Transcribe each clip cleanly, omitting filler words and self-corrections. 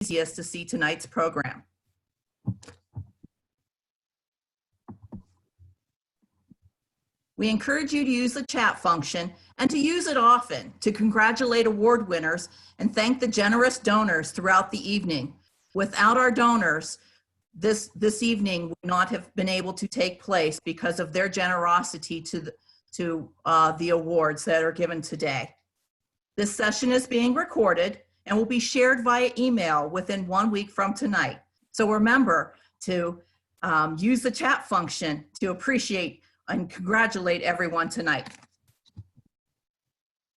easiest to see tonight's program. We encourage you to use the chat function and to use it often to congratulate award winners and thank the generous donors throughout the evening. Without our donors, this evening would not have been able to take place because of their generosity to the awards that are given today. This session is being recorded and will be shared via email within 1 week from tonight. So remember to use the chat function to appreciate and congratulate everyone tonight.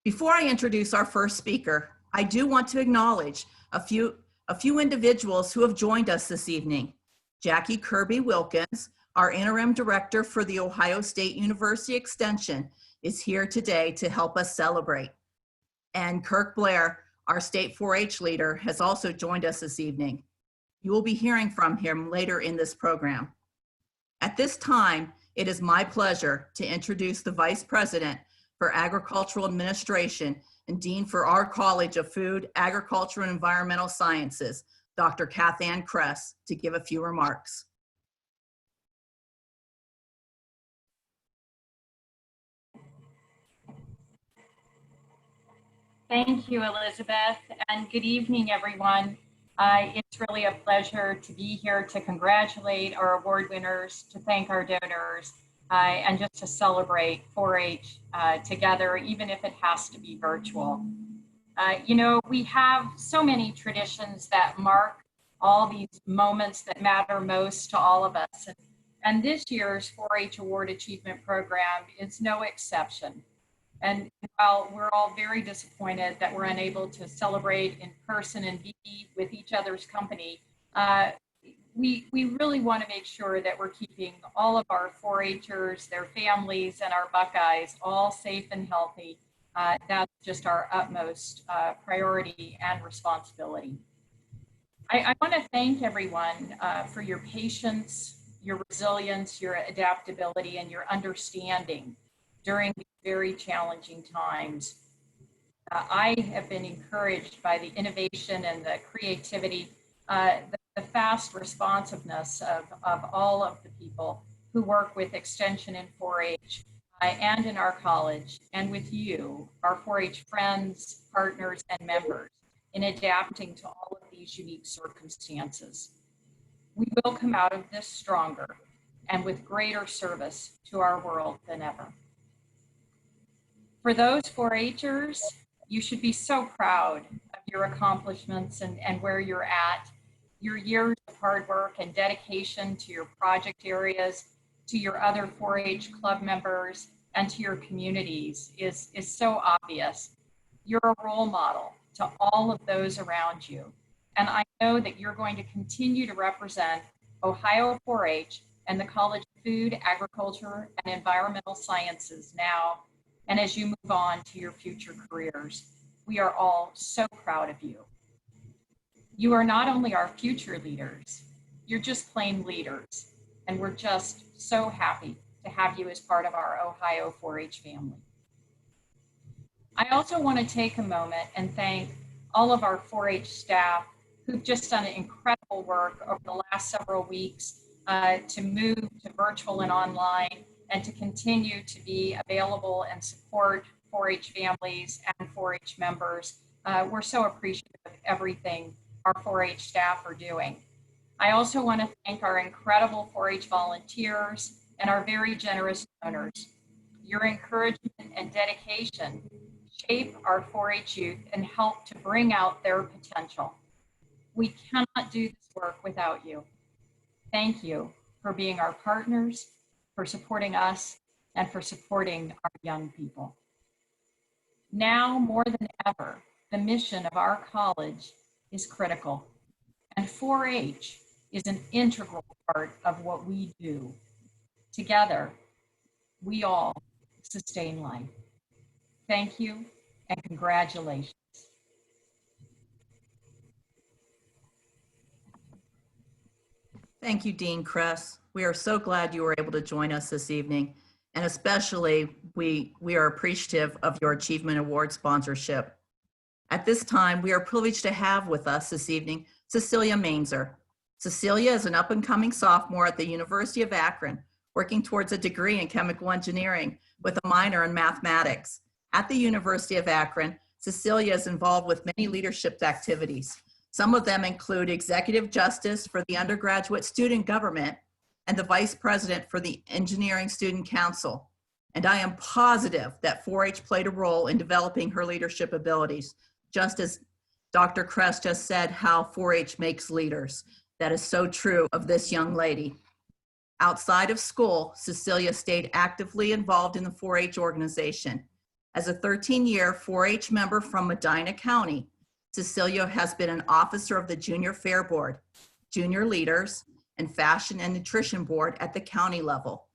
Before I introduce our first speaker, I do want to acknowledge a few individuals who have joined us this evening. Jackie Kirby Wilkins, our interim director for the Ohio State University Extension, is here today to help us celebrate. And Kirk Blair, our state 4-H leader, has also joined us this evening. You will be hearing from him later in this program. At this time, it is my pleasure to introduce the Vice President for Agricultural Administration and Dean for our College of Food, Agriculture, and Environmental Sciences, Dr. Kathann Kress, to give a few remarks. Thank you, Elizabeth, and good evening, everyone. It's really a pleasure to be here to congratulate our award winners, to thank our donors, and just to celebrate 4-H together, even if it has to be virtual. You know, we have so many traditions that mark all these moments that matter most to all of us. And this year's 4-H Award Achievement Program is no exception. And while we're all very disappointed that we're unable to celebrate in person and be with each other's company, we really want to make sure that we're keeping all of our 4-Hers, their families, and our Buckeyes all safe and healthy. That's just our utmost priority and responsibility. I want to thank everyone for your patience, your resilience, your adaptability, and your understanding during these very challenging times. I have been encouraged by the innovation and the creativity, the fast responsiveness of all of the people who work with Extension in 4-H and in our college, and with you, our 4-H friends, partners, and members, in adapting to all of these unique circumstances. We will come out of this stronger and with greater service to our world than ever. For those 4-Hers, you should be so proud of your accomplishments and where you're at. Your years of hard work and dedication to your project areas, to your other 4-H club members, and to your communities is so obvious. You're a role model to all of those around you. And I know that you're going to continue to represent Ohio 4-H and the College of Food, Agriculture, and Environmental Sciences now, and as you move on to your future careers. We are all so proud of you. You are not only our future leaders, you're just plain leaders, and we're just so happy to have you as part of our Ohio 4-H family. I also want to take a moment and thank all of our 4-H staff who've just done incredible work over the last several weeks to move to virtual and online, and to continue to be available and support 4-H families and 4-H members. We're so appreciative of everything our 4-H staff are doing. I also want to thank our incredible 4-H volunteers and our very generous donors. Your encouragement and dedication shape our 4-H youth and help to bring out their potential. We cannot do this work without you. Thank you for being our partners, for supporting us, and for supporting our young people. Now more than ever, the mission of our college is critical, and 4-H is an integral part of what we do. Together, we all sustain life. Thank you and congratulations. Thank you, Dean Kress. We are so glad you were able to join us this evening, and especially we are appreciative of your Achievement Award sponsorship. At this time, we are privileged to have with us this evening Cecilia Mainzer. Cecilia is an up-and-coming sophomore at the University of Akron, working towards a degree in chemical engineering with a minor in mathematics. At the University of Akron, Cecilia is involved with many leadership activities. Some of them include Executive Justice for the Undergraduate Student Government and the Vice President for the Engineering Student Council. And I am positive that 4-H played a role in developing her leadership abilities, just as Dr. Kress just said how 4-H makes leaders. That is so true of this young lady. Outside of school, Cecilia stayed actively involved in the 4-H organization. As a 13-year 4-H member from Medina County, Cecilia has been an officer of the Junior Fair Board, Junior Leaders, and Fashion and Nutrition Board at the county level.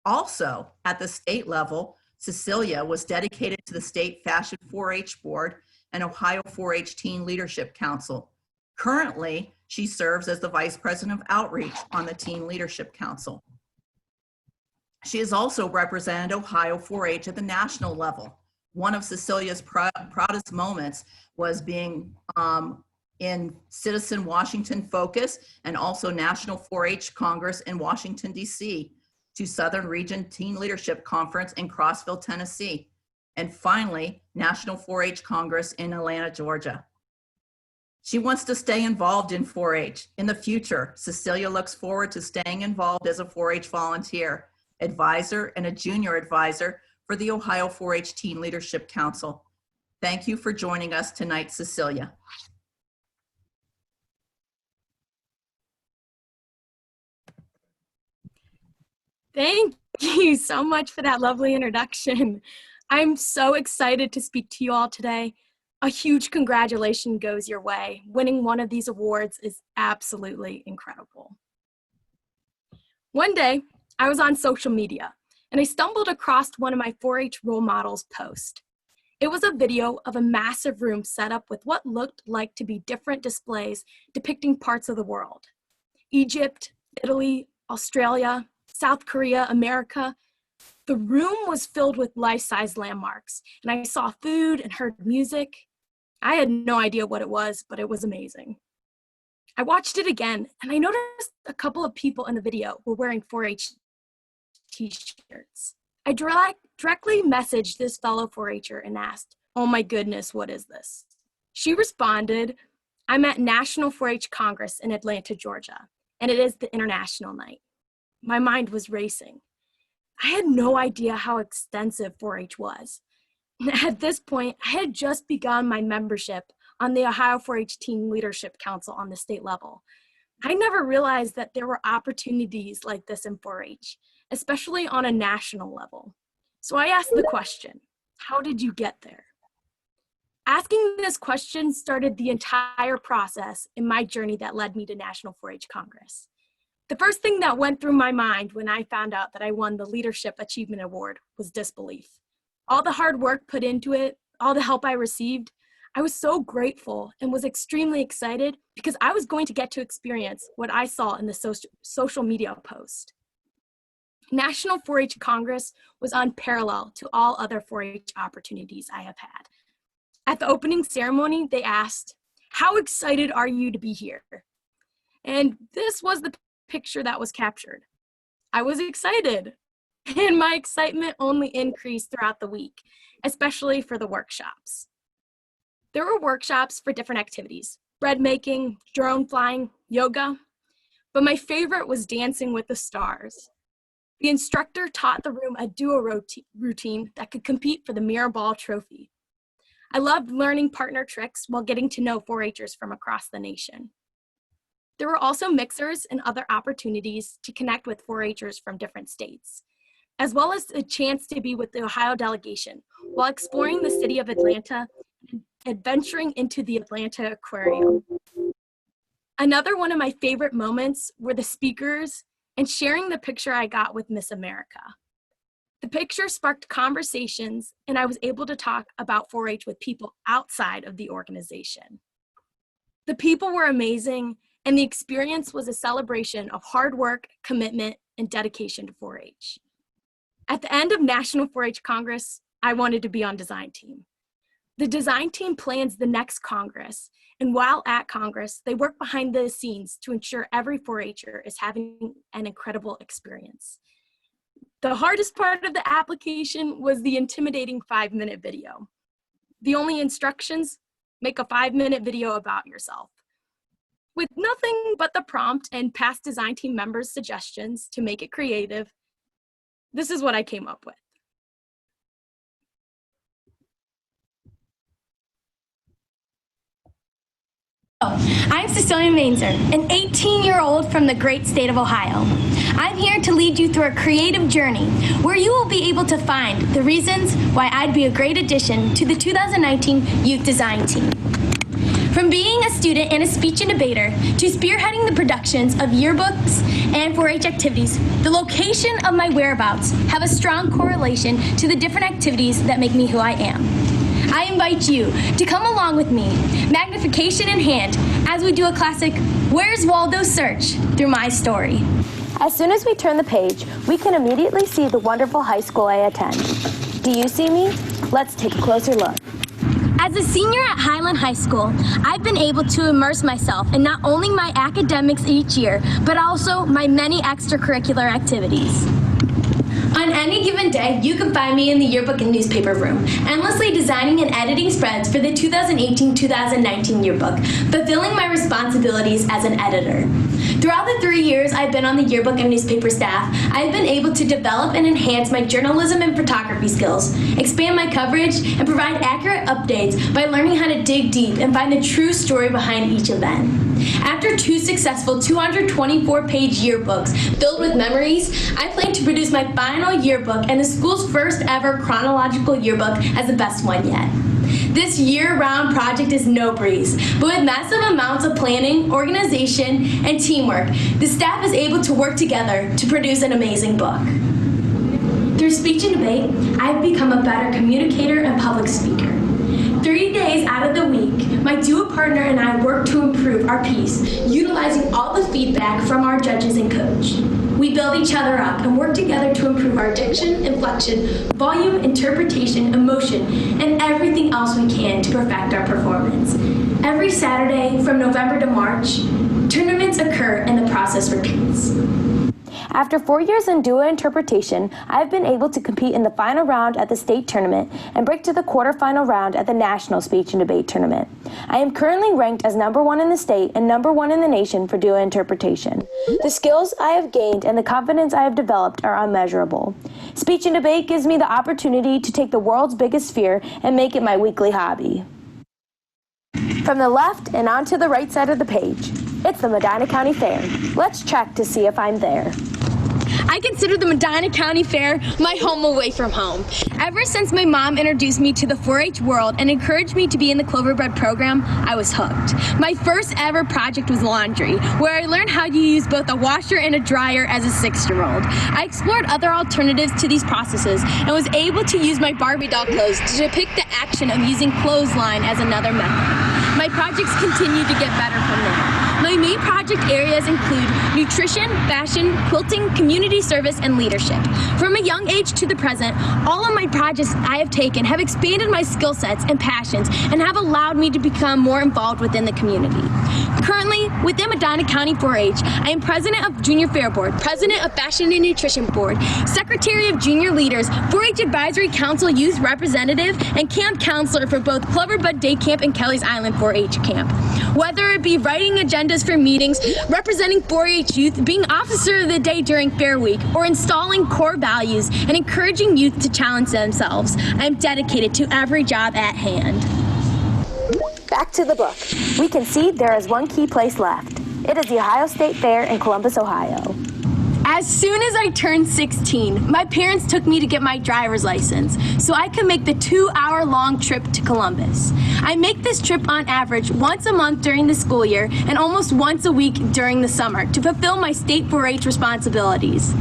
Also, at the state level, Cecilia was dedicated to the State Fashion 4-H Board and Ohio 4-H Teen Leadership Council. Currently, she serves as the Vice President of Outreach on the Teen Leadership Council. She has also represented Ohio 4-H at the national level. One of Cecilia's proudest moments was being in Citizen Washington Focus and also National 4-H Congress in Washington, D.C., to Southern Region Teen Leadership Conference in Crossville, Tennessee, and finally, National 4-H Congress in Atlanta, Georgia. She wants to stay involved in 4-H. In the future, Cecilia looks forward to staying involved as a 4-H volunteer, advisor, and a junior advisor for the Ohio 4-H Teen Leadership Council. Thank you for joining us tonight, Cecilia. Thank you so much for that lovely introduction. I'm so excited to speak to you all today. A huge congratulations goes your way. Winning one of these awards is absolutely incredible. One day, I was on social media and I stumbled across one of my 4-H role models' post. It was a video of a massive room set up with what looked like to be different displays depicting parts of the world. Egypt, Italy, Australia, South Korea, America. The room was filled with life-size landmarks, and I saw food and heard music. I had no idea what it was, but it was amazing. I watched it again, and I noticed a couple of people in the video were wearing 4-H t-shirts. I directly messaged this fellow 4-Her and asked, "Oh my goodness, what is this?" She responded, "I'm at National 4-H Congress in Atlanta, Georgia, and it is the International Night." My mind was racing. I had no idea how extensive 4-H was. At this point, I had just begun my membership on the Ohio 4-H Teen Leadership Council on the state level. I never realized that there were opportunities like this in 4-H, especially on a national level. So I asked the question, how did you get there? Asking this question started the entire process in my journey that led me to National 4-H Congress. The first thing that went through my mind when I found out that I won the Leadership Achievement Award was disbelief. All the hard work put into it, all the help I received, I was so grateful and was extremely excited because I was going to get to experience what I saw in the social media post. National 4-H Congress was unparalleled to all other 4-H opportunities I have had. At the opening ceremony, they asked, "How excited are you to be here?" And this was the picture that was captured. I was excited, and my excitement only increased throughout the week, especially for the workshops. There were workshops for different activities, bread making, drone flying, yoga, but my favorite was dancing with the stars. The instructor taught the room a duo routine that could compete for the Mirror Ball trophy. I loved learning partner tricks while getting to know 4-Hers from across the nation. There were also mixers and other opportunities to connect with 4-Hers from different states, as well as a chance to be with the Ohio delegation while exploring the city of Atlanta and adventuring into the Atlanta Aquarium. Another one of my favorite moments were the speakers and sharing the picture I got with Miss America. The picture sparked conversations, and I was able to talk about 4-H with people outside of the organization. The people were amazing, and the experience was a celebration of hard work, commitment, and dedication to 4-H. At the end of National 4-H Congress, I wanted to be on design team. The design team plans the next Congress, and while at Congress, they work behind the scenes to ensure every 4-H'er is having an incredible experience. The hardest part of the application was the intimidating 5-minute video. The only instructions, make a 5-minute video about yourself. With nothing but the prompt and past design team members' suggestions to make it creative, this is what I came up with. I'm Cecilia Mainzer, an 18-year-old from the great state of Ohio. I'm here to lead you through a creative journey where you will be able to find the reasons why I'd be a great addition to the 2019 Youth Design Team. From being a student and a speech and debater to spearheading the productions of yearbooks and 4-H activities, the location of my whereabouts have a strong correlation to the different activities that make me who I am. I invite you to come along with me, magnification in hand, as we do a classic Where's Waldo search through my story. As soon as we turn the page, we can immediately see the wonderful high school I attend. Do you see me? Let's take a closer look. As a senior at Highland High School, I've been able to immerse myself in not only my academics each year, but also my many extracurricular activities. On any given day, you can find me in the yearbook and newspaper room, endlessly designing and editing spreads for the 2018-2019 yearbook, fulfilling my responsibilities as an editor. Throughout the 3 years I've been on the yearbook and newspaper staff, I've been able to develop and enhance my journalism and photography skills, expand my coverage, and provide accurate updates by learning how to dig deep and find the true story behind each event. After 2 successful 224-page yearbooks filled with memories, I plan to produce my final yearbook and the school's first ever chronological yearbook as the best one yet. This year-round project is no breeze, but with massive amounts of planning, organization, and teamwork, the staff is able to work together to produce an amazing book. Through speech and debate, I've become a better communicator and public speaker. 3 days out of the week, my duo partner and I work to improve our piece, utilizing all the feedback from our judges and coach. We build each other up and work together to improve our diction, inflection, volume, interpretation, emotion, and everything else we can to perfect our performance. Every Saturday from November to March, tournaments occur and the process repeats. After 4 years in duo interpretation, I've been able to compete in the final round at the state tournament and break to the quarterfinal round at the national speech and debate tournament. I am currently ranked as #1 in the state and #1 in the nation for duo interpretation. The skills I have gained and the confidence I have developed are unmeasurable. Speech and debate gives me the opportunity to take the world's biggest fear and make it my weekly hobby. From the left and onto the right side of the page, it's the Medina County Fair. Let's check to see if I'm there. I consider the Medina County Fair my home away from home. Ever since my mom introduced me to the 4-H world and encouraged me to be in the Cloverbread program, I was hooked. My first ever project was laundry, where I learned how to use both a washer and a dryer as a 6-year-old. I explored other alternatives to these processes and was able to use my Barbie doll clothes to depict the action of using clothesline as another method. My projects continue to get better from there. My main project areas include nutrition, fashion, quilting, community service, and leadership. From a young age to the present, all of my projects I have taken have expanded my skill sets and passions and have allowed me to become more involved within the community. Currently, within Medina County 4-H, I am president of Junior Fair Board, president of Fashion and Nutrition Board, secretary of Junior Leaders, 4-H Advisory Council Youth Representative, and camp counselor for both Cloverbud Day Camp and Kelly's Island 4-H Camp. Whether it be writing agendas for meetings, representing 4-H youth, being officer of the day during Fair Week, or installing core values and encouraging youth to challenge themselves, I am dedicated to every job at hand. Back to the book. We can see there is one key place left. It is the Ohio State Fair in Columbus, Ohio. As soon as I turned 16, my parents took me to get my driver's license so I could make the 2-hour-long trip to Columbus. I make this trip on average once a month during the school year and almost once a week during the summer to fulfill my state 4-H responsibilities.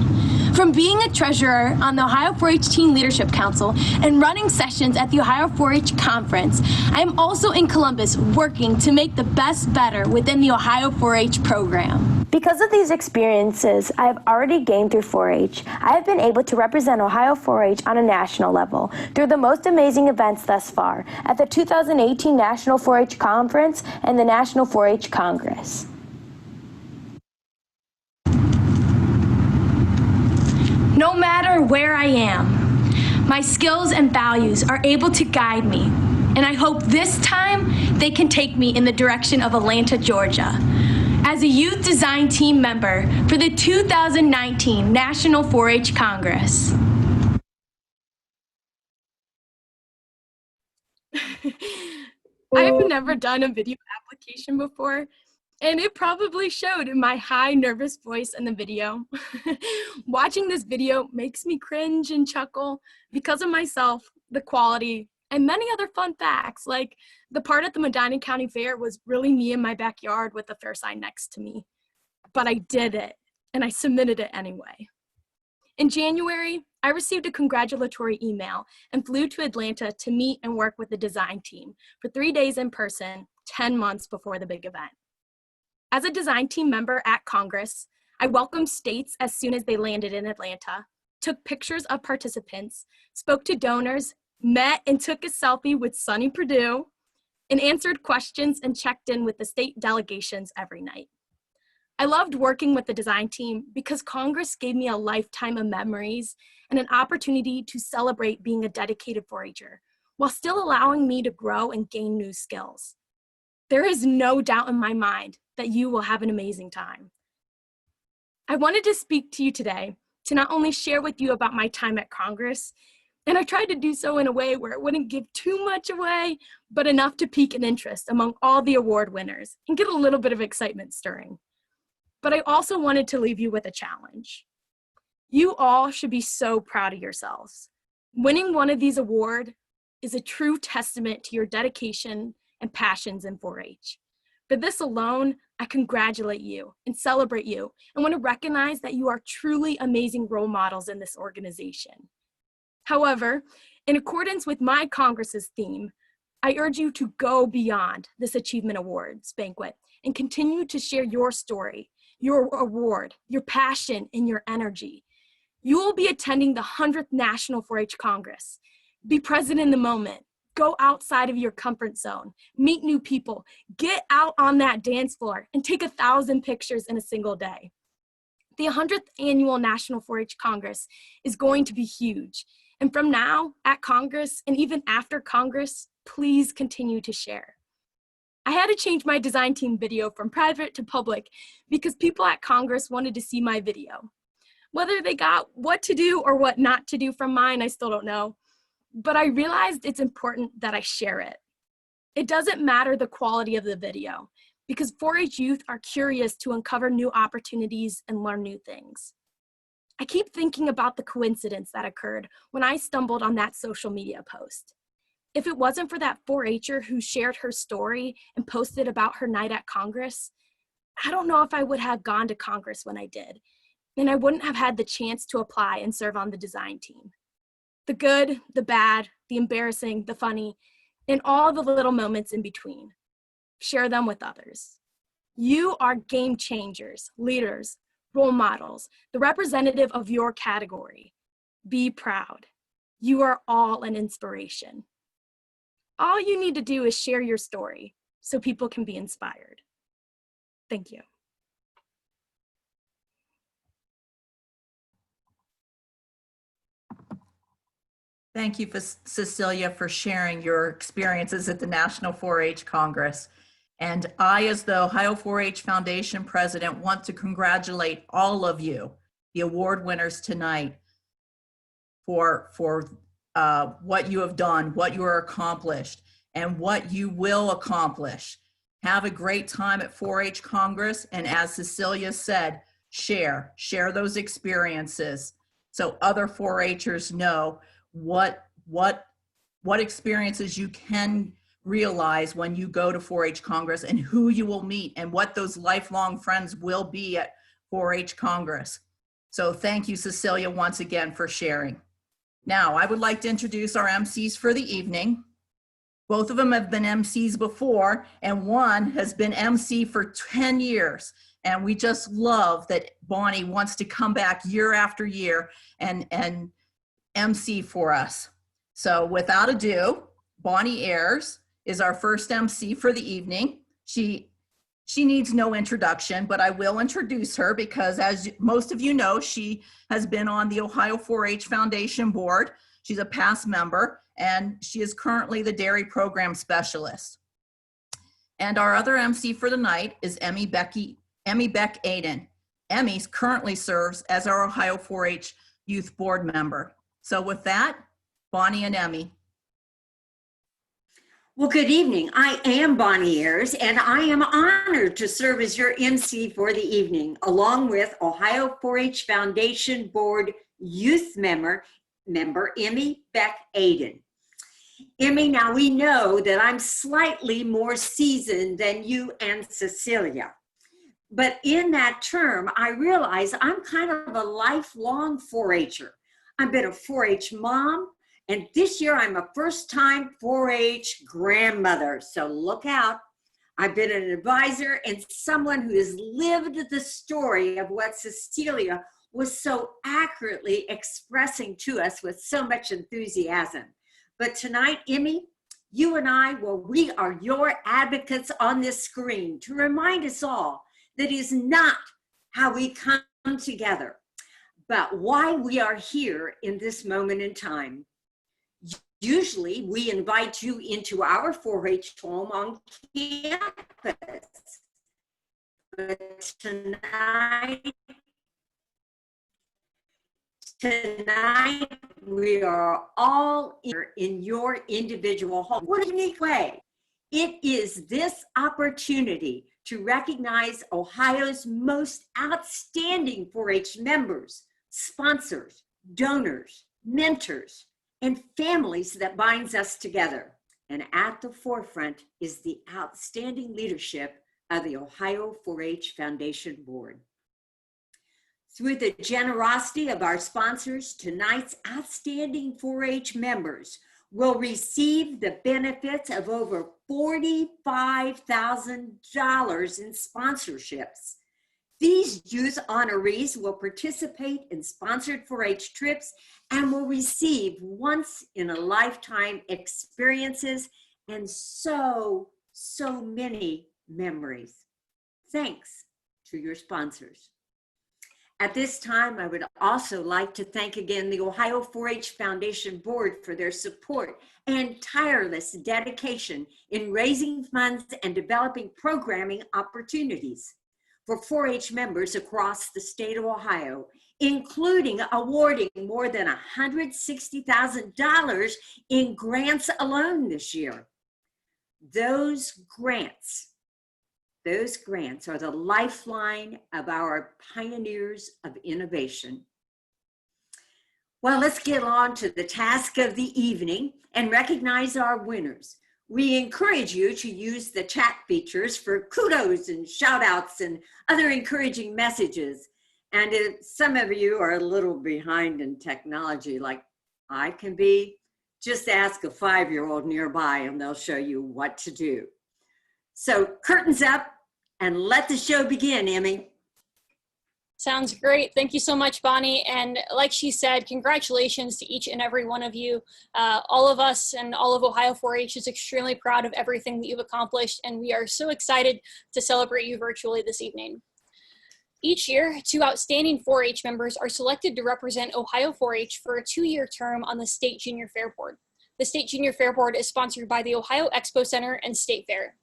From being a treasurer on the Ohio 4-H Teen Leadership Council and running sessions at the Ohio 4-H Conference, I am also in Columbus working to make the best better within the Ohio 4-H program. Because of these experiences I have already gained through 4-H, I have been able to represent Ohio 4-H on a national level through the most amazing events thus far at the 2018 National 4-H Conference and the National 4-H Congress. No matter where I am, my skills and values are able to guide me, and I hope this time they can take me in the direction of Atlanta, Georgia, as a youth design team member for the 2019 National 4-H Congress. I've never done a video application before, and it probably showed in my high, nervous voice in the video. Watching this video makes me cringe and chuckle because of myself, the quality, and many other fun facts, like the part at the Medina County Fair was really me in my backyard with the fair sign next to me. But I did it, and I submitted it anyway. In January, I received a congratulatory email and flew to Atlanta to meet and work with the design team for 3 days in person, 10 months before the big event. As a design team member at Congress, I welcomed states as soon as they landed in Atlanta, took pictures of participants, spoke to donors, met and took a selfie with Sonny Perdue, and answered questions and checked in with the state delegations every night. I loved working with the design team because Congress gave me a lifetime of memories and an opportunity to celebrate being a dedicated 4-H'er while still allowing me to grow and gain new skills. There is no doubt in my mind that you will have an amazing time. I wanted to speak to you today to not only share with you about my time at Congress, and I tried to do so in a way where it wouldn't give too much away, but enough to pique an interest among all the award winners and get a little bit of excitement stirring. But I also wanted to leave you with a challenge. You all should be so proud of yourselves. Winning one of these awards is a true testament to your dedication and passions in 4-H. For this alone, I congratulate you and celebrate you and want to recognize that you are truly amazing role models in this organization. However, in accordance with my Congress's theme, I urge you to go beyond this Achievement Awards banquet and continue to share your story, your award, your passion, and your energy. You will be attending the 100th National 4-H Congress. Be present in the moment. Go outside of your comfort zone, meet new people, get out on that dance floor, and take 1,000 pictures in a single day. The 100th Annual National 4-H Congress is going to be huge. And from now, at Congress, and even after Congress, please continue to share. I had to change my design team video from private to public because people at Congress wanted to see my video. Whether they got what to do or what not to do from mine, I still don't know. But I realized it's important that I share it. It doesn't matter the quality of the video because 4-H youth are curious to uncover new opportunities and learn new things. I keep thinking about the coincidence that occurred when I stumbled on that social media post. If it wasn't for that 4-H'er who shared her story and posted about her night at Congress, I don't know if I would have gone to Congress when I did, and I wouldn't have had the chance to apply and serve on the design team. The good, the bad, the embarrassing, the funny, and all the little moments in between. Share them with others. You are game changers, leaders, role models, the representative of your category. Be proud. You are all an inspiration. All you need to do is share your story so people can be inspired. Thank you. Thank you, Cecilia, for sharing your experiences at the National 4-H Congress. And I, as the Ohio 4-H Foundation president, want to congratulate all of you, the award winners tonight, for what you have done, what you are accomplished, and what you will accomplish. Have a great time at 4-H Congress, and as Cecilia said, share those experiences so other 4-Hers know what experiences you can realize when you go to 4-H Congress and who you will meet and what those lifelong friends will be at 4-H Congress. So thank you, Cecilia, once again for sharing. Now, I would like to introduce our MCs for the evening. Both of them have been MCs before, and one has been MC for 10 years. And we just love that Bonnie wants to come back year after year and MC for us. So without ado, Bonnie Ayers is our first MC for the evening. She needs no introduction, but I will introduce her because, as most of you know, she has been on the Ohio 4-H Foundation Board. She's a past member, and she is currently the Dairy Program Specialist. And our other MC for the night is Emmy Beck Aiden. Emmy currently serves as our Ohio 4-H Youth Board member. So with that, Bonnie and Emmy. Well, good evening. I am Bonnie Ayers, and I am honored to serve as your MC for the evening, along with Ohio 4-H Foundation Board Youth member Emmy Beck Aiden. Emmy, now we know that I'm slightly more seasoned than you and Cecilia. But in that term, I realize I'm kind of a lifelong 4-H'er. I've been a 4-H mom, and this year I'm a first-time 4-H grandmother, so look out. I've been an advisor and someone who has lived the story of what Cecilia was so accurately expressing to us with so much enthusiasm. But tonight, Emmy, you and I, well, we are your advocates on this screen to remind us all that is not how we come together, but why we are here in this moment in time. Usually we invite you into our 4-H home on campus, but tonight we are all here in your individual home. What a unique way. It is this opportunity to recognize Ohio's most outstanding 4-H members, sponsors, donors, mentors, and families that binds us together. And at the forefront is the outstanding leadership of the Ohio 4-H Foundation Board. Through the generosity of our sponsors, tonight's outstanding 4-H members will receive the benefits of over $45,000 in sponsorships. These youth honorees will participate in sponsored 4-H trips and will receive once-in-a-lifetime experiences and so many memories. Thanks to your sponsors. At this time, I would also like to thank again the Ohio 4-H Foundation Board for their support and tireless dedication in raising funds and developing programming opportunities for 4-H members across the state of Ohio, including awarding more than $160,000 in grants alone this year. Those grants are the lifeline of our pioneers of innovation. Well, let's get on to the task of the evening and recognize our winners. We encourage you to use the chat features for kudos and shout outs and other encouraging messages. And if some of you are a little behind in technology, like I can be, just ask a 5-year-old nearby and they'll show you what to do. So curtains up and let the show begin, Emmy. Sounds great. Thank you so much, Bonnie. And like she said, congratulations to each and every one of you. All of us and all of Ohio 4-H is extremely proud of everything that you've accomplished, and we are so excited to celebrate you virtually this evening. Each year, 2 outstanding 4-H members are selected to represent Ohio 4-H for a 2-year term on the State Junior Fair Board. The State Junior Fair Board is sponsored by the Ohio Expo Center and State Fair.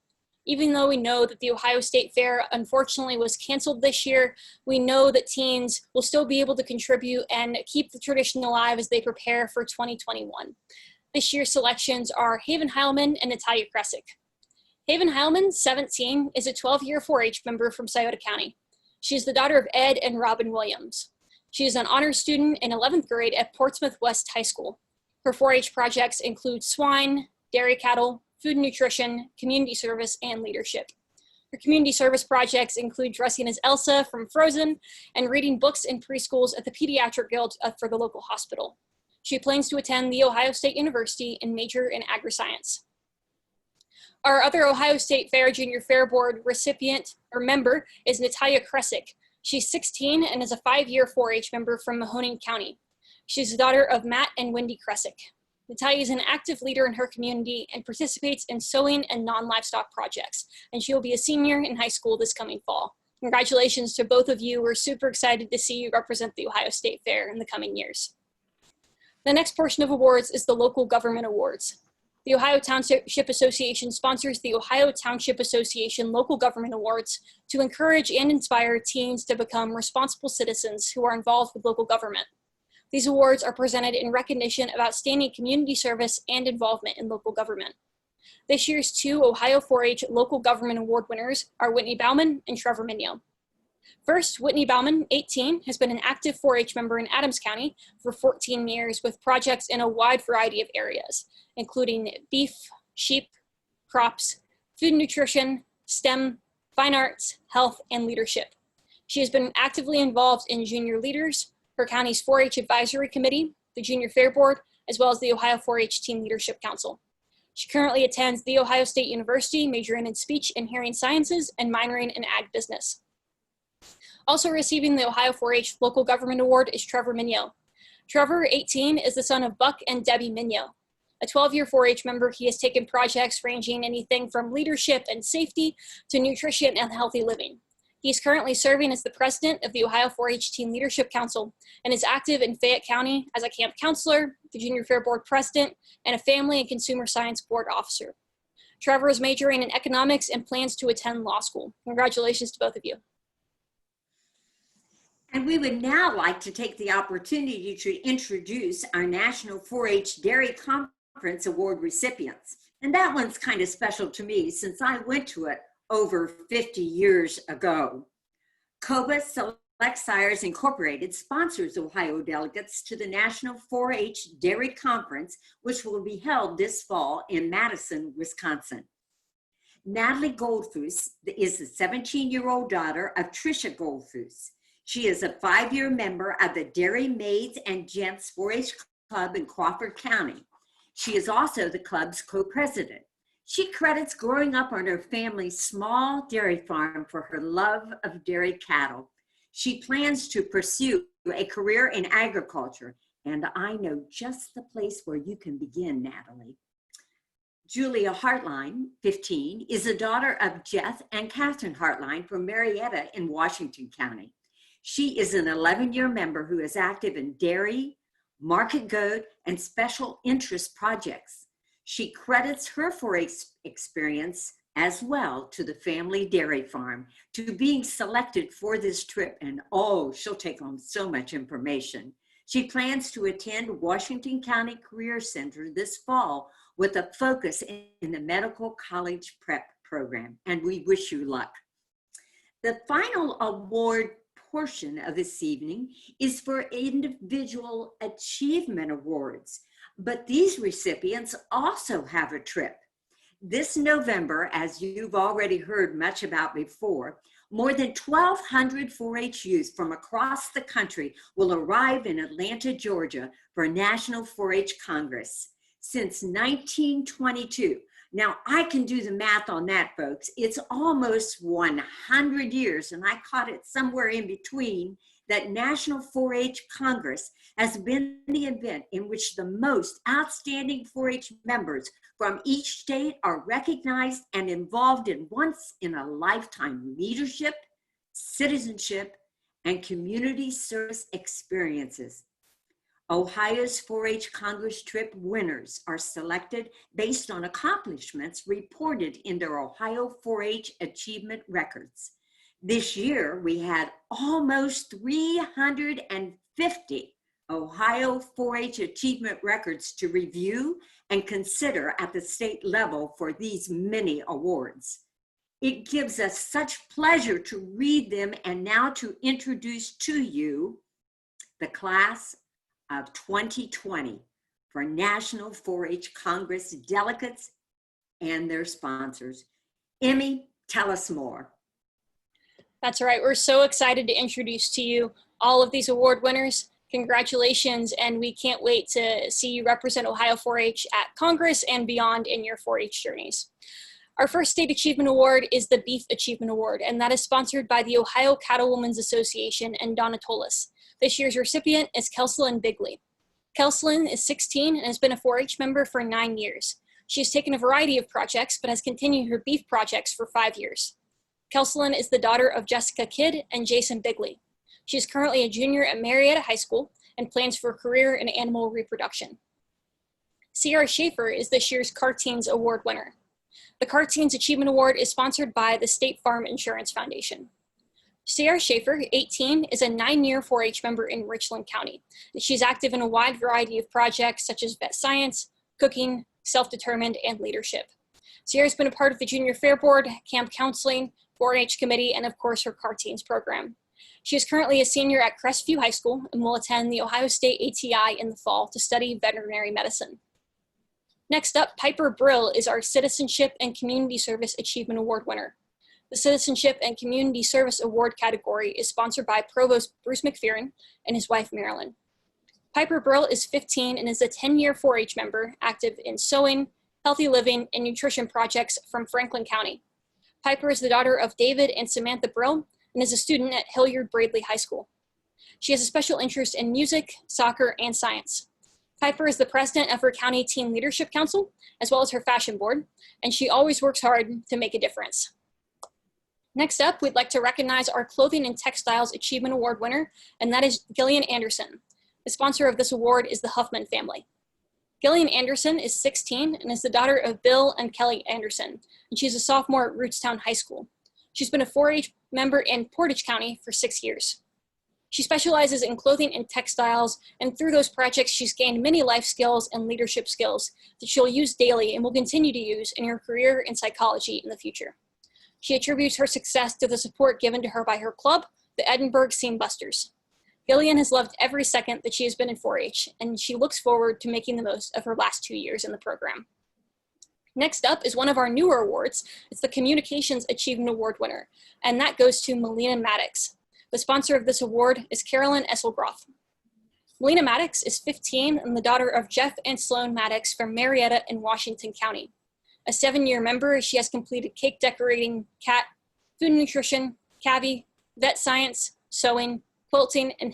Even though we know that the Ohio State Fair unfortunately was canceled this year, we know that teens will still be able to contribute and keep the tradition alive as they prepare for 2021. This year's selections are Haven Heilman and Natalia Kresick. Haven Heilman, 17, is a 12-year 4-H member from Scioto County. She is the daughter of Ed and Robin Williams. She is an honors student in 11th grade at Portsmouth West High School. Her 4-H projects include swine, dairy cattle, food and nutrition, community service, and leadership. Her community service projects include dressing as Elsa from Frozen and reading books in preschools at the Pediatric Guild for the local hospital. She plans to attend The Ohio State University and major in agri-science. Our other Ohio State Fair Junior Fair Board recipient or member is Natalia Kresick. She's 16 and is a 5-year 4-H member from Mahoning County. She's the daughter of Matt and Wendy Kresick. Natalia is an active leader in her community and participates in sewing and non-livestock projects, and she will be a senior in high school this coming fall. Congratulations to both of you. We're super excited to see you represent the Ohio State Fair in the coming years. The next portion of awards is the Local Government Awards. The Ohio Township Association sponsors the Ohio Township Association Local Government Awards to encourage and inspire teens to become responsible citizens who are involved with local government. These awards are presented in recognition of outstanding community service and involvement in local government. This year's 2 Ohio 4-H Local Government Award winners are Whitney Bauman and Trevor Mignot. First, Whitney Bauman, 18, has been an active 4-H member in Adams County for 14 years with projects in a wide variety of areas, including beef, sheep, crops, food and nutrition, STEM, fine arts, health, and leadership. She has been actively involved in junior leaders, her county's 4-H Advisory Committee, the Junior Fair Board, as well as the Ohio 4-H Team Leadership Council. She currently attends The Ohio State University, majoring in speech and hearing sciences and minoring in ag business. Also receiving the Ohio 4-H Local Government Award is Trevor Mignot. Trevor, 18, is the son of Buck and Debbie Mignot. A 12-year 4-H member, he has taken projects ranging anything from leadership and safety to nutrition and healthy living. He is currently serving as the president of the Ohio 4-H Team Leadership Council and is active in Fayette County as a camp counselor, the Junior Fair Board president, and a family and consumer science board officer. Trevor is majoring in economics and plans to attend law school. Congratulations to both of you. And we would now like to take the opportunity to introduce our National 4-H Dairy Conference Award recipients. And that one's kind of special to me since I went to it over 50 years ago. COBA Select Sires Incorporated sponsors Ohio delegates to the National 4-H Dairy Conference, which will be held this fall in Madison, Wisconsin. Natalie Goldfuss is the 17-year-old daughter of Tricia Goldfuss. She is a 5-year member of the Dairy Maids and Gents 4-H Club in Crawford County. She is also the club's co-president. She credits growing up on her family's small dairy farm for her love of dairy cattle. She plans to pursue a career in agriculture, and I know just the place where you can begin, Natalie. Julia Hartline, 15, is the daughter of Jeff and Catherine Hartline from Marietta in Washington County. She is an 11-year member who is active in dairy, market goat, and special interest projects. She credits her 4-H experience as well to the family dairy farm, to being selected for this trip, and oh, she'll take home so much information. She plans to attend Washington County Career Center this fall with a focus in the medical college prep program, and we wish you luck. The final award portion of this evening is for individual achievement awards. But these recipients also have a trip. This November, as you've already heard much about before, more than 1,200 4-H youth from across the country will arrive in Atlanta, Georgia for a National 4-H Congress. Since 1922, now I can do the math on that, folks. It's almost 100 years, and I caught it somewhere in between, that National 4-H Congress has been the event in which the most outstanding 4-H members from each state are recognized and involved in once-in-a-lifetime leadership, citizenship, and community service experiences. Ohio's 4-H Congress trip winners are selected based on accomplishments reported in their Ohio 4-H achievement records. This year, we had almost 350 Ohio 4-H achievement records to review and consider at the state level for these many awards. It gives us such pleasure to read them and now to introduce to you the class of 2020 for National 4-H Congress delegates and their sponsors. Emmy, Tell us more. That's right. We're so excited to introduce to you all of these award winners. Congratulations, and we can't wait to see you represent Ohio 4-H at Congress and beyond in your 4-H journeys. Our first state achievement award is the Beef Achievement Award, and that is sponsored by the Ohio Cattlewomen's Association and Donna Tolis. This year's recipient is Kelselyn Bigley. Kelselyn is 16 and has been a 4-H member for 9 years. She has taken a variety of projects, but has continued her beef projects for 5 years. Kelselyn is the daughter of Jessica Kidd and Jason Bigley. She is currently a junior at Marietta High School and plans for a career in animal reproduction. Sierra Schaefer is this year's CARTEENS Award winner. The CARTEENS Achievement Award is sponsored by the State Farm Insurance Foundation. Sierra Schaefer, 18, is a 9-year 4-H member in Richland County. She's active in a wide variety of projects such as vet science, cooking, self-determined, and leadership. Sierra's been a part of the Junior Fair Board, camp counseling, 4-H committee, and of course her CARTEENS program. She is currently a senior at Crestview High School and will attend the Ohio State ATI in the fall to study veterinary medicine. Next up, Piper Brill is our Citizenship and Community Service Achievement Award winner. The Citizenship and Community Service Award category is sponsored by Provost Bruce McPherson and his wife, Marilyn. Piper Brill is 15 and is a 10-year 4-H member, active in sewing, healthy living, and nutrition projects from Franklin County. Piper is the daughter of David and Samantha Brill and is a student at Hilliard Bradley High School. She has a special interest in music, soccer, and science. Piper is the president of her county Teen Leadership Council, as well as her fashion board, and she always works hard to make a difference. Next up, we'd like to recognize our Clothing and Textiles Achievement Award winner, and that is Gillian Anderson. The sponsor of this award is the Huffman family. Gillian Anderson is 16 and is the daughter of Bill and Kelly Anderson, and she's a sophomore at Rootstown High School. She's been a 4-H member in Portage County for 6 years. She specializes in clothing and textiles, and through those projects, she's gained many life skills and leadership skills that she'll use daily and will continue to use in her career in psychology in the future. She attributes her success to the support given to her by her club, the Edinburgh Scene Busters. Gillian has loved every second that she has been in 4-H, and she looks forward to making the most of her last 2 years in the program. Next up is one of our newer awards. It's the Communications Achievement Award winner, and that goes to Melina Maddox. The sponsor of this award is Carolyn Esselgroth. Melina Maddox is 15 and the daughter of Jeff and Sloan Maddox from Marietta in Washington County. A 7-year member, she has completed cake decorating, cat, food and nutrition, cavi, vet science, sewing, quilting, and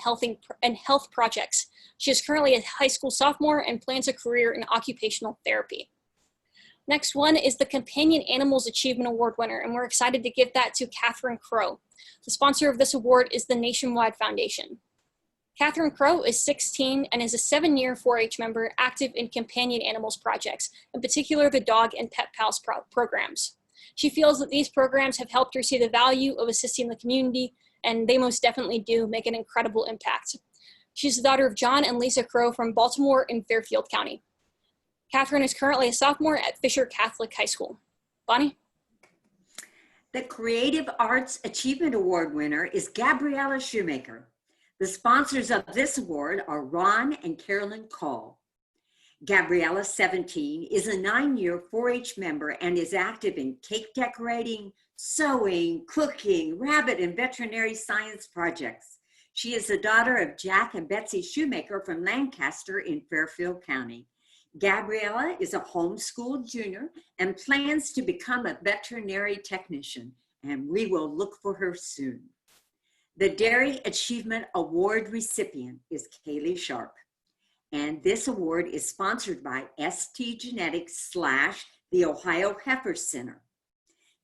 health projects. She is currently a high school sophomore and plans a career in occupational therapy. Next one is the Companion Animals Achievement Award winner, and we're excited to give that to Catherine Crow. The sponsor of this award is the Nationwide Foundation. Catherine Crow is 16 and is a 7-year 4-H member active in companion animals projects, in particular the Dog and Pet Pals programs. She feels that these programs have helped her see the value of assisting the community, and they most definitely do make an incredible impact. She's the daughter of John and Lisa Crow from Baltimore in Fairfield County. Catherine is currently a sophomore at Fisher Catholic High School. Bonnie? The Creative Arts Achievement Award winner is Gabriella Shoemaker. The sponsors of this award are Ron and Carolyn Call. Gabriella, 17, is a 9-year 4-H member and is active in cake decorating, sewing, cooking, rabbit and veterinary science projects. She is the daughter of Jack and Betsy Shoemaker from Lancaster in Fairfield County. Gabriella is a homeschooled junior and plans to become a veterinary technician, and we will look for her soon. The Dairy Achievement Award recipient is Kaylee Sharp, and this award is sponsored by ST Genetics / the Ohio Heifer Center.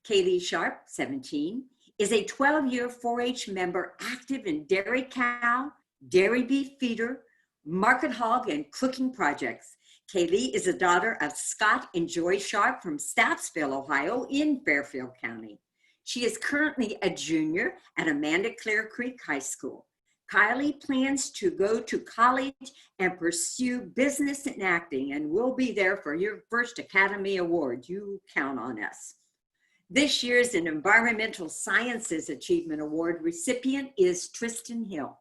Kaylee Sharp, 17, is a 12-year 4-H member active in dairy cow, dairy beef feeder, market hog, and cooking projects. Kaylee is a daughter of Scott and Joy Sharp from Staffsville, Ohio in Fairfield County. She is currently a junior at Amanda Clear Creek High School. Kylie plans to go to college and pursue business and acting, and we'll be there for your first Academy Award. You count on us. This year's Environmental Sciences Achievement Award recipient is Tristan Hill.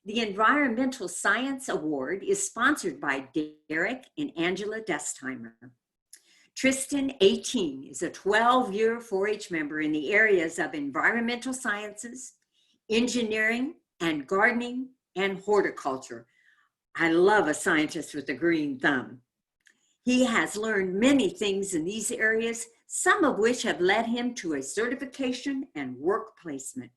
The Environmental Science Award is sponsored by Derek and Angela Destheimer. Tristan, 18, is a 12-year 4-H member in the areas of environmental sciences, engineering, and gardening, and horticulture. I love a scientist with a green thumb. He has learned many things in these areas, some of which have led him to a certification and work placement.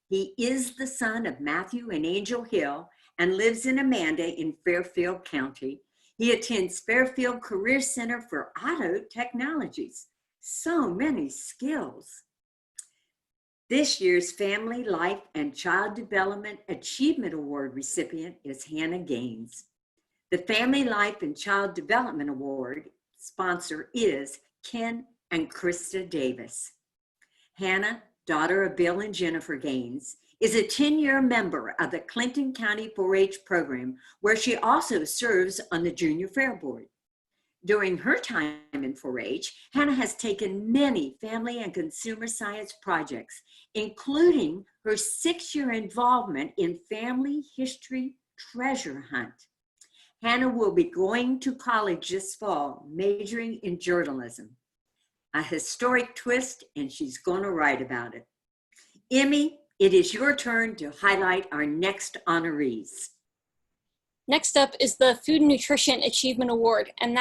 He is the son of Matthew and Angel Hill and lives in Amanda in Fairfield County. He attends Fairfield Career Center for Auto Technologies. So many skills. This year's Family Life and Child Development Achievement Award recipient is Hannah Gaines. The Family Life and Child Development Award sponsor is Ken and Krista Davis. Hannah, daughter of Bill and Jennifer Gaines, is a 10-year member of the Clinton County 4-H program, where she also serves on the Junior Fair Board. During her time in 4-H, Hannah has taken many family and consumer science projects, including her 6-year involvement in Family History Treasure Hunt. Hannah will be going to college this fall, majoring in journalism. A historic twist, and she's going to write about it. Emmy, it is your turn to highlight our next honorees. Next up is the Food and Nutrition Achievement Award, and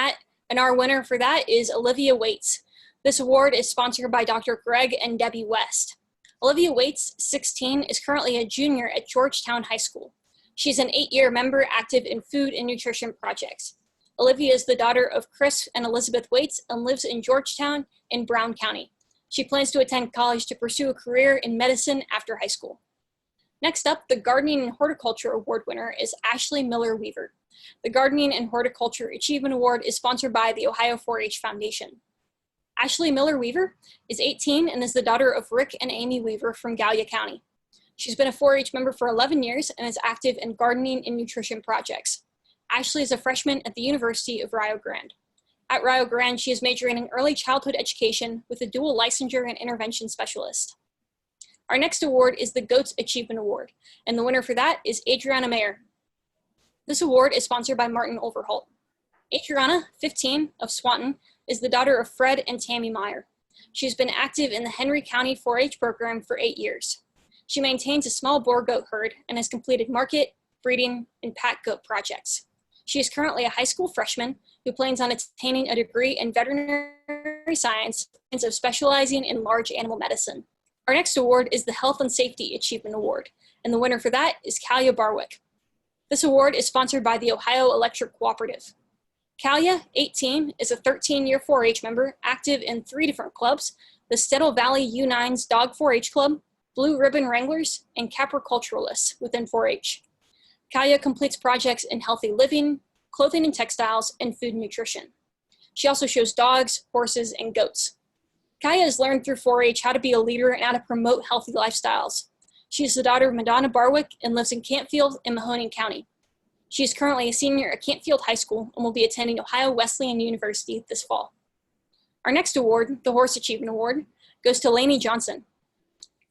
our winner for that is Olivia Waits. This award is sponsored by Dr. Greg and Debbie West. Olivia Waits, 16, is currently a junior at Georgetown High School. She's an 8-year member active in food and nutrition projects. Olivia is the daughter of Chris and Elizabeth Waits and lives in Georgetown in Brown County. She plans to attend college to pursue a career in medicine after high school. Next up, the Gardening and Horticulture Award winner is Ashley Miller Weaver. The Gardening and Horticulture Achievement Award is sponsored by the Ohio 4-H Foundation. Ashley Miller Weaver is 18 and is the daughter of Rick and Amy Weaver from Gallia County. She's been a 4-H member for 11 years and is active in gardening and nutrition projects. Ashley is a freshman at the University of Rio Grande. At Rio Grande, she is majoring in early childhood education with a dual licensure and intervention specialist. Our next award is the Goats Achievement Award, and the winner for that is Adriana Mayer. This award is sponsored by Martin Overholt. Adriana, 15, of Swanton, is the daughter of Fred and Tammy Meyer. She's been active in the Henry County 4-H program for 8 years. She maintains a small boar goat herd and has completed market, breeding, and pack goat projects. She is currently a high school freshman who plans on attaining a degree in veterinary science and of specializing in large animal medicine. Our next award is the Health and Safety Achievement Award, and the winner for that is Kalia Barwick. This award is sponsored by the Ohio Electric Cooperative. Kalia, 18, is a 13-year 4-H member active in 3 different clubs, the Stedtle Valley U9's Dog 4-H Club, Blue Ribbon Wranglers, and Capriculturalists within 4-H. Kalia completes projects in healthy living, clothing and textiles, and food and nutrition. She also shows dogs, horses, and goats. Kalia has learned through 4-H how to be a leader and how to promote healthy lifestyles. She is the daughter of Madonna Barwick and lives in Cantfield in Mahoning County. She is currently a senior at Cantfield High School and will be attending Ohio Wesleyan University this fall. Our next award, the Horse Achievement Award, goes to Lainey Johnson.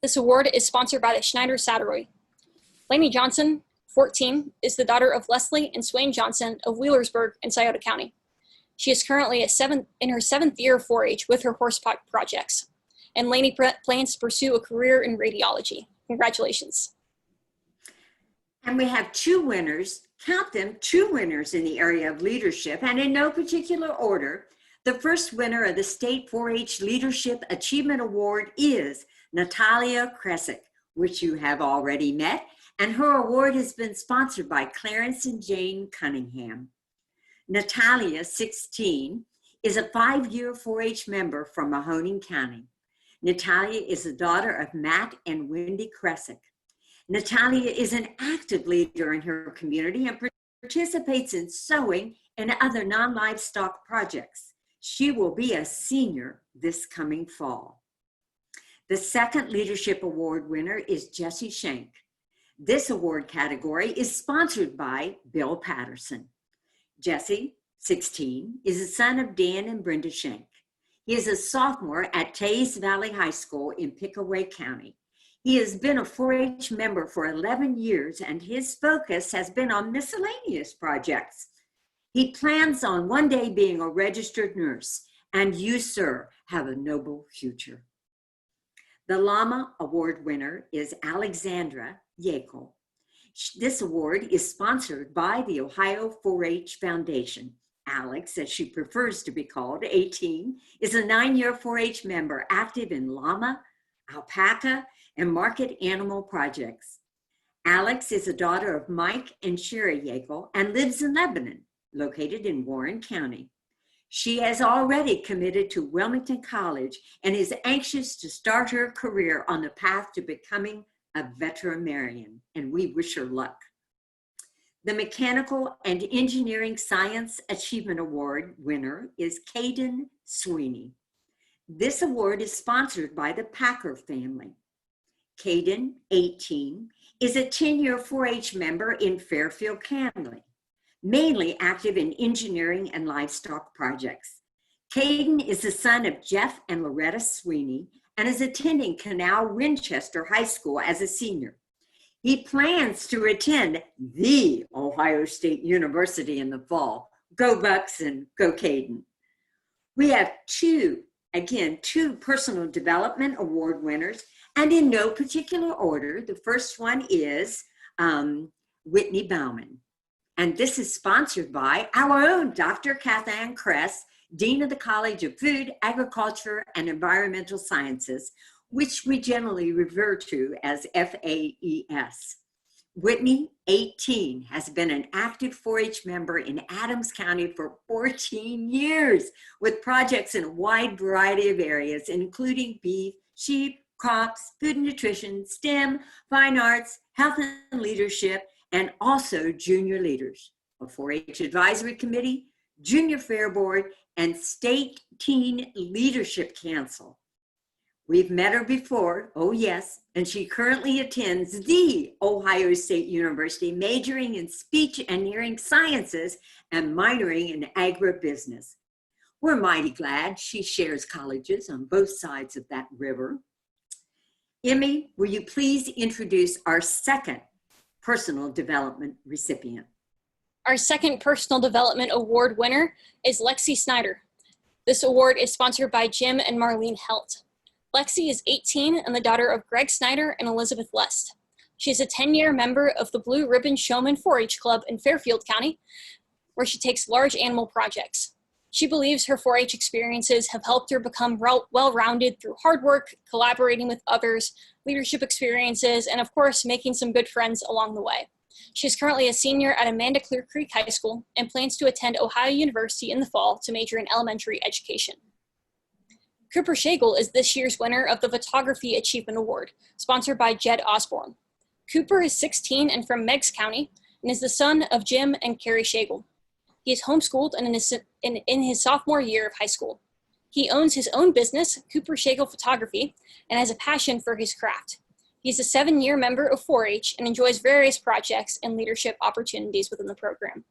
This award is sponsored by the Schneider Satteroy. Lainey Johnson, 14, is the daughter of Leslie and Swain Johnson of Wheelersburg in Scioto County. She is currently in her 7th year of 4-H with her horse projects, and Lainey plans to pursue a career in radiology. Congratulations. And we have 2 winners, count them, 2 winners in the area of leadership, and in no particular order. The first winner of the State 4-H Leadership Achievement Award is Natalia Kresick, which you have already met, and her award has been sponsored by Clarence and Jane Cunningham. Natalia, 16, is a 5-year 4-H member from Mahoning County. Natalia is the daughter of Matt and Wendy Kresick. Natalia is an active leader in her community and participates in sewing and other non-livestock projects. She will be a senior this coming fall. The second Leadership Award winner is Jessie Shank. This award category is sponsored by Bill Patterson. Jesse, 16, is the son of Dan and Brenda Shank. He is a sophomore at Tays Valley High School in Pickaway County. He has been a 4-H member for 11 years, and his focus has been on miscellaneous projects. He plans on one day being a registered nurse and you, sir, have a noble future. The Llama Award winner is Alexandra Yekel. This award is sponsored by the Ohio 4-H Foundation. Alex, as she prefers to be called, 18, is a 9-year 4-H member active in llama, alpaca, and market animal projects. Alex is a daughter of Mike and Sherry Yekel and lives in Lebanon, located in Warren County. She has already committed to Wilmington College and is anxious to start her career on the path to becoming a veterinarian, and we wish her luck. The Mechanical and Engineering Science Achievement Award winner is Caden Sweeney. This award is sponsored by the Packer family. Caden, 18, is a 10-year 4-H member in Fairfield County, mainly active in engineering and livestock projects. Caden is the son of Jeff and Loretta Sweeney and is attending Canal Winchester High School as a senior. He plans to attend the Ohio State University in the fall. Go Bucks and go Caden. We have two personal development award winners, and in no particular order. The first one is Whitney Bauman. And this is sponsored by our own Dr. Kathann Kress, Dean of the College of Food, Agriculture, and Environmental Sciences, which we generally refer to as FAES. Whitney, 18, has been an active 4-H member in Adams County for 14 years with projects in a wide variety of areas, including beef, sheep, crops, food and nutrition, STEM, fine arts, health and leadership, and also junior leaders, a 4-H advisory committee, junior fair board, and state teen leadership council. We've met her before, oh yes, and she currently attends the Ohio State University, majoring in speech and hearing sciences and minoring in agribusiness. We're mighty glad she shares colleges on both sides of that river. Emmy, will you please introduce our second personal development recipient? Our second Personal Development Award winner is Lexi Snyder. This award is sponsored by Jim and Marlene Helt. Lexi is 18 and the daughter of Greg Snyder and Elizabeth Lest. She is a 10-year member of the Blue Ribbon Showman 4-H Club in Fairfield County, where she takes large animal projects. She believes her 4-H experiences have helped her become well-rounded through hard work, collaborating with others, leadership experiences, and of course, making some good friends along the way. She is currently a senior at Amanda Clear Creek High School and plans to attend Ohio University in the fall to major in elementary education. Cooper Shagel is this year's winner of the Photography Achievement Award, sponsored by Jed Osborne. Cooper is 16 and from Meigs County and is the son of Jim and Carrie Shagel. He is homeschooled and in his sophomore year of high school. He owns his own business, Cooper Shagel Photography, and has a passion for his craft. He is a 7-year member of 4-H and enjoys various projects and leadership opportunities within the program.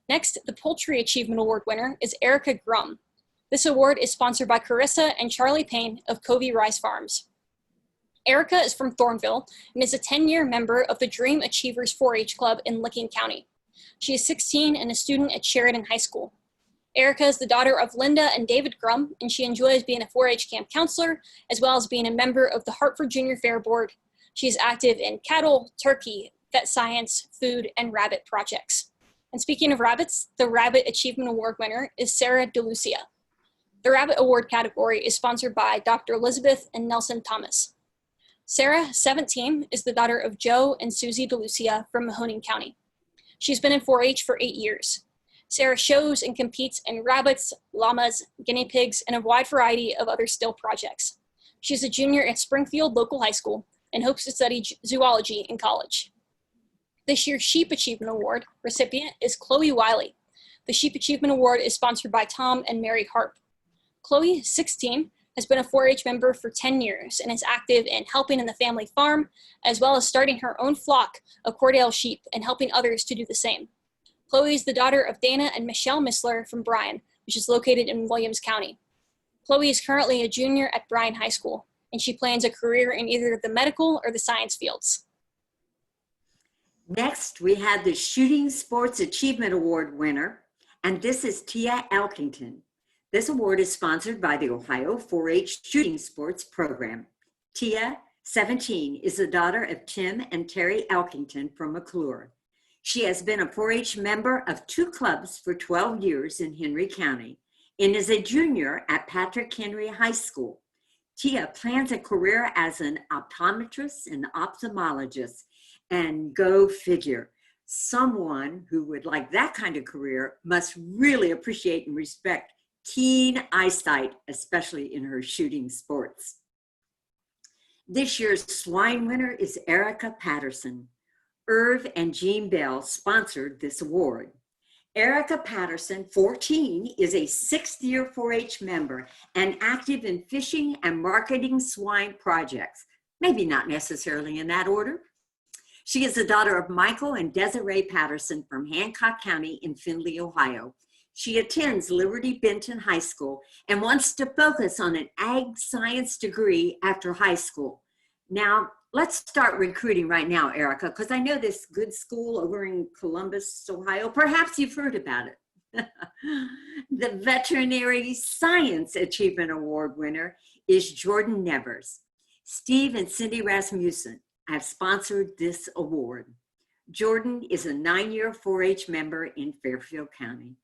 Next, the Poultry Achievement Award winner is Erica Grum. This award is sponsored by Carissa and Charlie Payne of Covey Rice Farms. Erica is from Thornville and is a 10-year member of the Dream Achievers 4-H Club in Licking County. She is 16 and a student at Sheridan High School. Erica is the daughter of Linda and David Grum, and she enjoys being a 4-H camp counselor, as well as being a member of the Hartford Junior Fair Board. She is active in cattle, turkey, vet science, food, and rabbit projects. And speaking of rabbits, the Rabbit Achievement Award winner is Sarah DeLucia. The Rabbit Award category is sponsored by Dr. Elizabeth and Nelson Thomas. Sarah, 17, is the daughter of Joe and Susie DeLucia from Mahoning County. She's been in 4-H for 8 years. Sarah shows and competes in rabbits, llamas, guinea pigs, and a wide variety of other still projects. She's a junior at Springfield Local High School and hopes to study zoology in college. This year's Sheep Achievement Award recipient is Chloe Wiley. The Sheep Achievement Award is sponsored by Tom and Mary Harp. Chloe, 16, has been a 4-H member for 10 years and is active in helping in the family farm, as well as starting her own flock of Cordell sheep and helping others to do the same. Chloe is the daughter of Dana and Michelle Missler from Bryan, which is located in Williams County. Chloe is currently a junior at Bryan High School, and she plans a career in either the medical or the science fields. Next, we have the Shooting Sports Achievement Award winner, and this is Tia Elkington. This award is sponsored by the Ohio 4-H Shooting Sports Program. Tia, 17, is the daughter of Tim and Terry Elkington from McClure. She has been a 4-H member of 2 clubs for 12 years in Henry County and is a junior at Patrick Henry High School. Tia plans a career as an optometrist and ophthalmologist, and go figure. Someone who would like that kind of career must really appreciate and respect keen eyesight, especially in her shooting sports. This year's Swine winner is Erica Patterson. Irv and Jean Bell sponsored this award. Erica Patterson, 14, is a 6th-year 4-H member and active in fishing and marketing swine projects. Maybe not necessarily in that order. She is the daughter of Michael and Desiree Patterson from Hancock County in Findlay, Ohio. She attends Liberty Benton High School and wants to focus on an ag science degree after high school. Now, let's start recruiting right now, Erica, because I know this good school over in Columbus, Ohio. Perhaps you've heard about it. The Veterinary Science Achievement Award winner is Jordan Nevers. Steve and Cindy Rasmussen have sponsored this award. Jordan is a 9-year 4-H member in Fairfield County.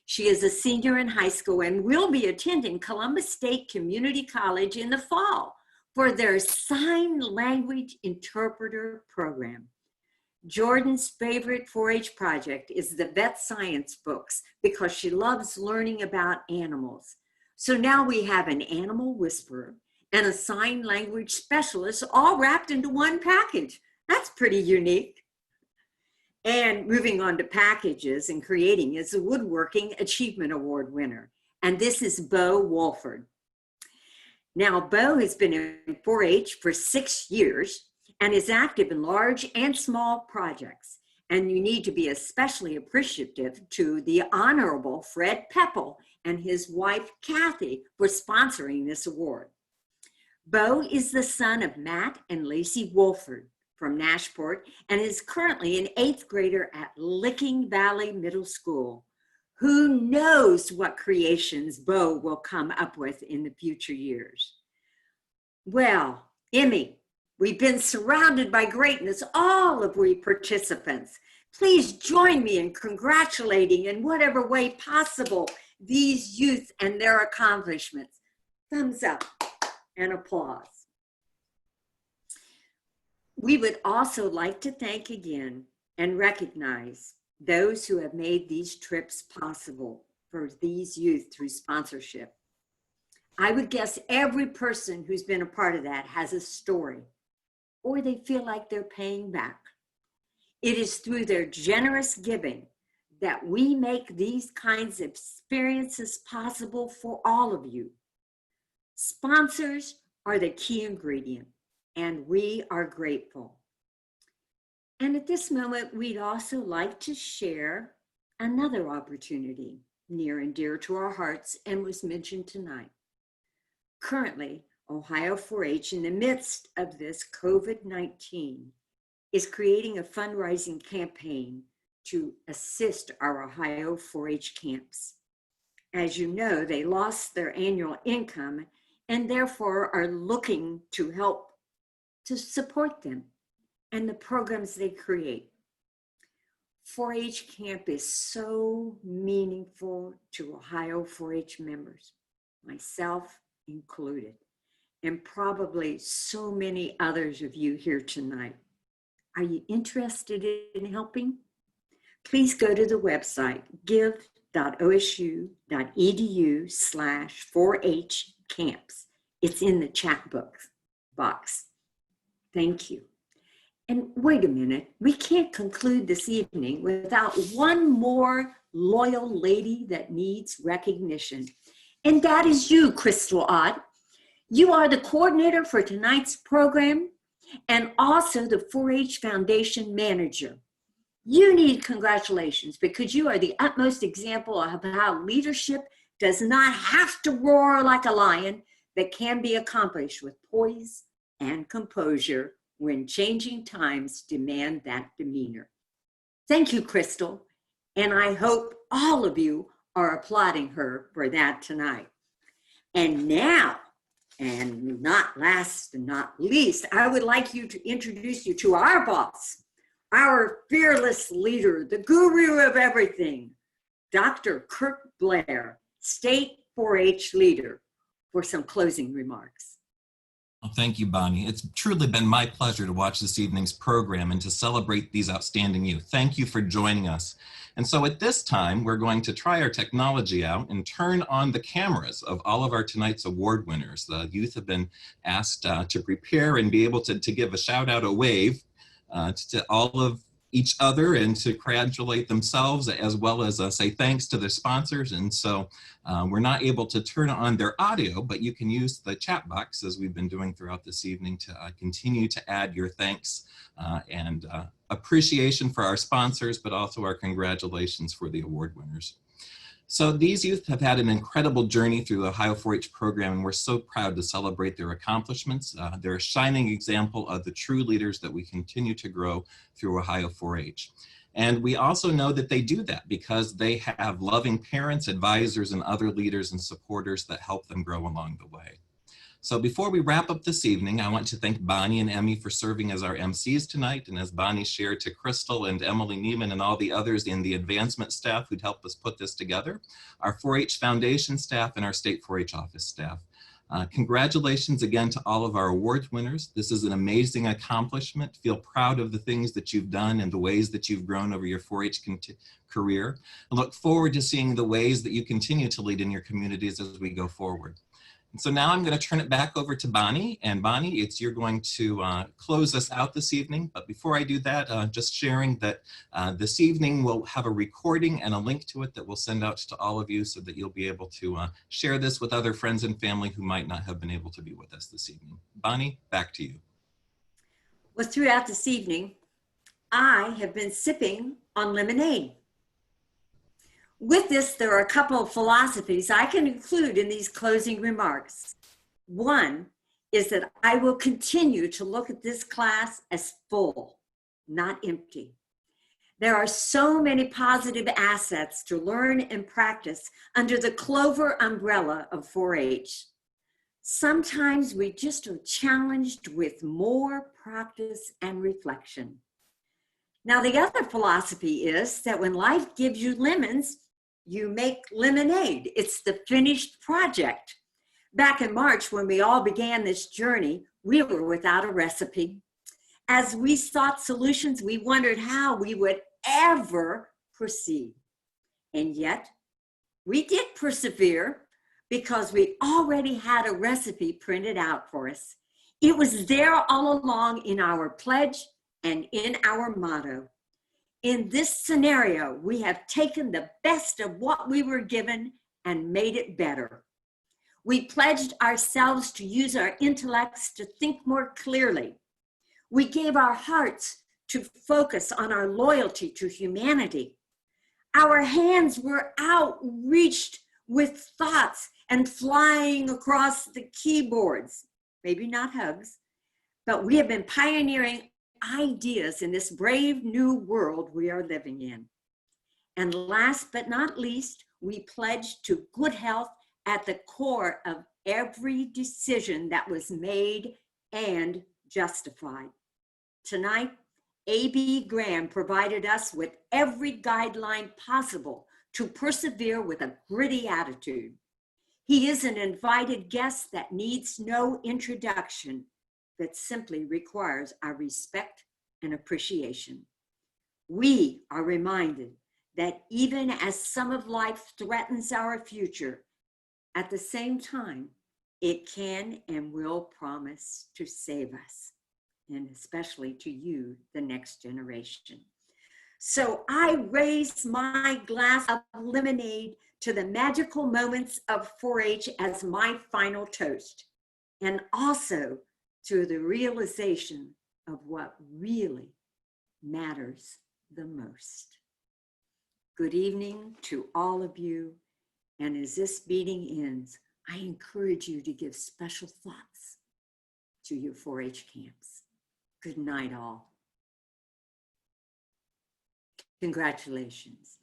She is a senior in high school and will be attending Columbus State Community College in the fall for their sign language interpreter program. Jordan's favorite 4-H project is the vet science books because she loves learning about animals. So now we have an animal whisperer and a sign language specialist all wrapped into one package. That's pretty unique. And moving on to packages and creating is the Woodworking Achievement Award winner. And this is Bo Wolford. Now, Bo has been in 4-H for 6 years and is active in large and small projects. And you need to be especially appreciative to the Honorable Fred Peppel and his wife, Kathy, for sponsoring this award. Bo is the son of Matt and Lacey Wolford from Nashport and is currently an 8th grader at Licking Valley Middle School. Who knows what creations Bo will come up with in the future years? Well, Emmy, we've been surrounded by greatness, all of we participants. Please join me in congratulating in whatever way possible these youth and their accomplishments. Thumbs up and applause. We would also like to thank again and recognize those who have made these trips possible for these youth through sponsorship. I would guess every person who's been a part of that has a story, or they feel like they're paying back. It is through their generous giving that we make these kinds of experiences possible for all of you. Sponsors are the key ingredient, and we are grateful. And at this moment, we'd also like to share another opportunity near and dear to our hearts and was mentioned tonight. Currently, Ohio 4-H, in the midst of this COVID-19, is creating a fundraising campaign to assist our Ohio 4-H camps. As you know, they lost their annual income and therefore are looking to help to support them and the programs they create. 4-H camp is so meaningful to Ohio 4-H members, myself included, and probably so many others of you here tonight. Are you interested in helping? Please go to the website give.osu.edu/4H camps. It's in the chat box. Thank you. And wait a minute, we can't conclude this evening without one more loyal lady that needs recognition. And that is you, Crystal Ott. You are the coordinator for tonight's program and also the 4-H Foundation manager. You need congratulations because you are the utmost example of how leadership does not have to roar like a lion, but can be accomplished with poise and composure when changing times demand that demeanor. Thank you, Crystal, and I hope all of you are applauding her for that tonight. And now, and not last and not least, I would like you to introduce you to our boss, our fearless leader, the guru of everything, Dr. Kirk Blair, State 4-H leader, for some closing remarks. Well, thank you, Bonnie. It's truly been my pleasure to watch this evening's program and to celebrate these outstanding youth. Thank you for joining us. And so at this time, we're going to try our technology out and turn on the cameras of all of our tonight's award winners. The youth have been asked to prepare and be able to give a shout out, a wave to all of each other and to congratulate themselves, as well as say thanks to their sponsors. And so we're not able to turn on their audio, but you can use the chat box, as we've been doing throughout this evening, to continue to add your thanks and appreciation for our sponsors, but also our congratulations for the award winners. So these youth have had an incredible journey through the Ohio 4-H program, and we're so proud to celebrate their accomplishments. They're a shining example of the true leaders that we continue to grow through Ohio 4-H. And we also know that they do that because they have loving parents, advisors, and other leaders and supporters that help them grow along the way. So before we wrap up this evening, I want to thank Bonnie and Emmy for serving as our MCs tonight. And as Bonnie shared, to Crystal and Emily Neiman and all the others in the advancement staff who'd helped us put this together, our 4-H Foundation staff and our State 4-H office staff. Congratulations again to all of our awards winners. This is an amazing accomplishment. Feel proud of the things that you've done and the ways that you've grown over your 4-H career. I look forward to seeing the ways that you continue to lead in your communities as we go forward. And so now I'm going to turn it back over to Bonnie. And Bonnie, you're going to close us out this evening. But before I do that, just sharing that this evening we'll have a recording and a link to it that we'll send out to all of you so that you'll be able to share this with other friends and family who might not have been able to be with us this evening. Bonnie, back to you. Well, throughout this evening, I have been sipping on lemonade. With this, there are a couple of philosophies I can include in these closing remarks. One is that I will continue to look at this class as full, not empty. There are so many positive assets to learn and practice under the Clover umbrella of 4-H. Sometimes we just are challenged with more practice and reflection. Now, the other philosophy is that when life gives you lemons, you make lemonade. It's the finished project. Back in March, when we all began this journey, we were without a recipe. As we sought solutions, we wondered how we would ever proceed. And yet, we did persevere because we already had a recipe printed out for us. It was there all along in our pledge and in our motto. In this scenario, we have taken the best of what we were given and made it better. We pledged ourselves to use our intellects to think more clearly. We gave our hearts to focus on our loyalty to humanity. Our hands were outreached with thoughts and flying across the keyboards. Maybe not hugs, but we have been pioneering ideas in this brave new world we are living in. And last but not least, we pledged to good health at the core of every decision that was made and justified. Tonight, A.B. Graham provided us with every guideline possible to persevere with a gritty attitude. He is an invited guest that needs no introduction, that simply requires our respect and appreciation. We are reminded that even as some of life threatens our future, at the same time, it can and will promise to save us, and especially to you, the next generation. So I raise my glass of lemonade to the magical moments of 4-H as my final toast, and also to the realization of what really matters the most. Good evening to all of you, and as this meeting ends, I encourage you to give special thoughts to your 4-H camps. Good night, all. Congratulations.